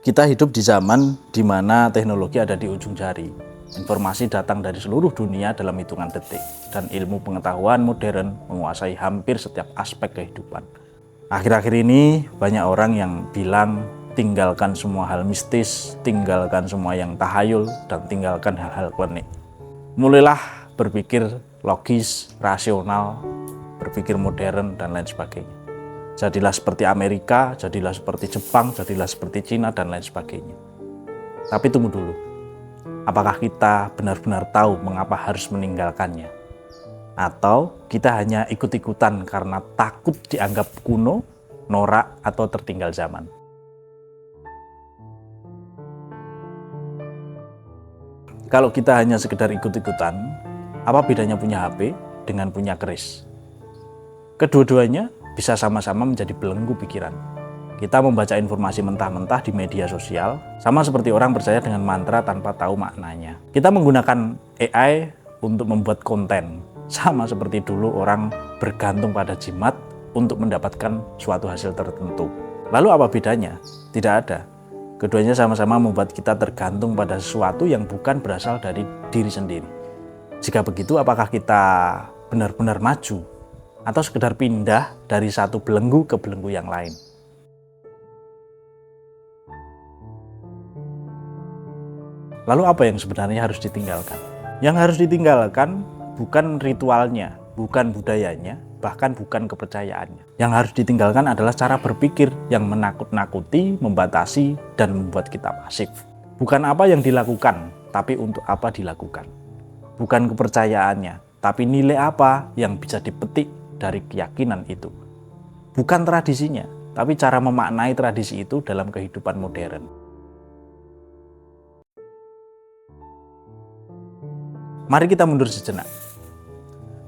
Kita hidup di zaman di mana teknologi ada di ujung jari. Informasi datang dari seluruh dunia dalam hitungan detik, dan ilmu pengetahuan modern menguasai hampir setiap aspek kehidupan. Akhir-akhir ini banyak orang yang bilang tinggalkan semua hal mistis, tinggalkan semua yang tahayul, dan tinggalkan hal-hal klinik. Mulailah berpikir logis, rasional, berpikir modern, dan lain sebagainya. Jadilah seperti Amerika, jadilah seperti Jepang, jadilah seperti Cina, dan lain sebagainya. Tapi tunggu dulu, apakah kita benar-benar tahu mengapa harus meninggalkannya? Atau kita hanya ikut-ikutan karena takut dianggap kuno, norak, atau tertinggal zaman? Kalau kita hanya sekedar ikut-ikutan, apa bedanya punya HP dengan punya keris? Kedua-duanya bisa sama-sama menjadi belenggu pikiran. Kita membaca informasi mentah-mentah di media sosial, sama seperti orang percaya dengan mantra tanpa tahu maknanya. Kita menggunakan AI untuk membuat konten, sama seperti dulu orang bergantung pada jimat untuk mendapatkan suatu hasil tertentu. Lalu apa bedanya? Tidak ada. Keduanya sama-sama membuat kita tergantung pada sesuatu yang bukan berasal dari diri sendiri. Jika begitu, apakah kita benar-benar maju? Atau sekedar pindah dari satu belenggu ke belenggu yang lain? Lalu apa yang sebenarnya harus ditinggalkan? Yang harus ditinggalkan bukan ritualnya, bukan budayanya, bahkan bukan kepercayaannya. Yang harus ditinggalkan adalah cara berpikir yang menakut-nakuti, membatasi, dan membuat kita pasif. Bukan apa yang dilakukan, tapi untuk apa dilakukan. Bukan kepercayaannya, tapi nilai apa yang bisa dipetik dari keyakinan itu. Bukan tradisinya, tapi cara memaknai tradisi itu dalam kehidupan modern. Mari kita mundur sejenak.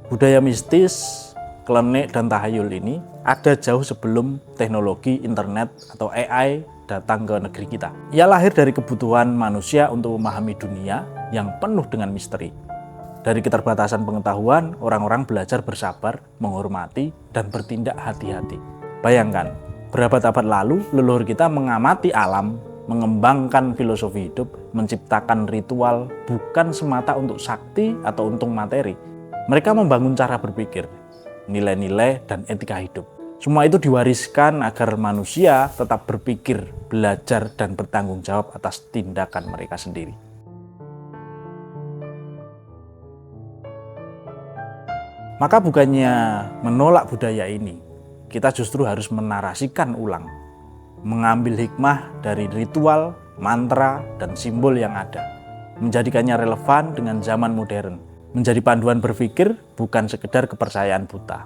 Budaya mistis, klinik, dan tahayul ini ada jauh sebelum teknologi internet atau AI datang ke negeri kita. Ia lahir dari kebutuhan manusia untuk memahami dunia yang penuh dengan misteri. Dari keterbatasan pengetahuan, orang-orang belajar bersabar, menghormati, dan bertindak hati-hati. Bayangkan, berabad-abad lalu leluhur kita mengamati alam, mengembangkan filosofi hidup, menciptakan ritual bukan semata untuk sakti atau untuk materi. Mereka membangun cara berpikir, nilai-nilai, dan etika hidup. Semua itu diwariskan agar manusia tetap berpikir, belajar, dan bertanggung jawab atas tindakan mereka sendiri. Maka bukannya menolak budaya ini, kita justru harus menarasikan ulang, mengambil hikmah dari ritual, mantra, dan simbol yang ada, menjadikannya relevan dengan zaman modern, menjadi panduan berpikir bukan sekedar kepercayaan buta.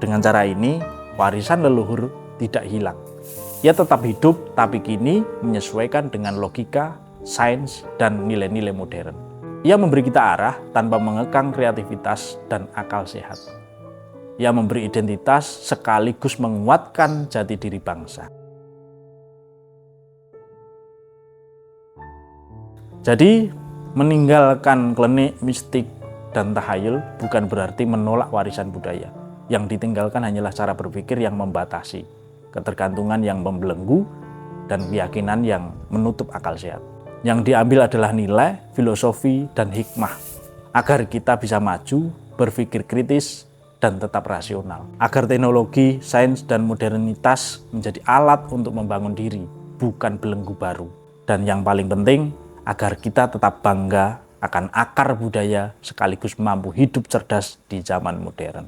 Dengan cara ini, warisan leluhur tidak hilang. Ia tetap hidup, tapi kini menyesuaikan dengan logika, sains, dan nilai-nilai modern. Ia memberi kita arah tanpa mengekang kreativitas dan akal sehat. Ia memberi identitas sekaligus menguatkan jati diri bangsa. Jadi, meninggalkan klinik, mistik, dan tahayul bukan berarti menolak warisan budaya. Yang ditinggalkan hanyalah cara berpikir yang membatasi, ketergantungan yang membelenggu, dan keyakinan yang menutup akal sehat. Yang diambil adalah nilai, filosofi, dan hikmah, agar kita bisa maju, berpikir kritis, dan tetap rasional. Agar teknologi, sains, dan modernitas menjadi alat untuk membangun diri, bukan belenggu baru. Dan yang paling penting, agar kita tetap bangga akan akar budaya sekaligus mampu hidup cerdas di zaman modern.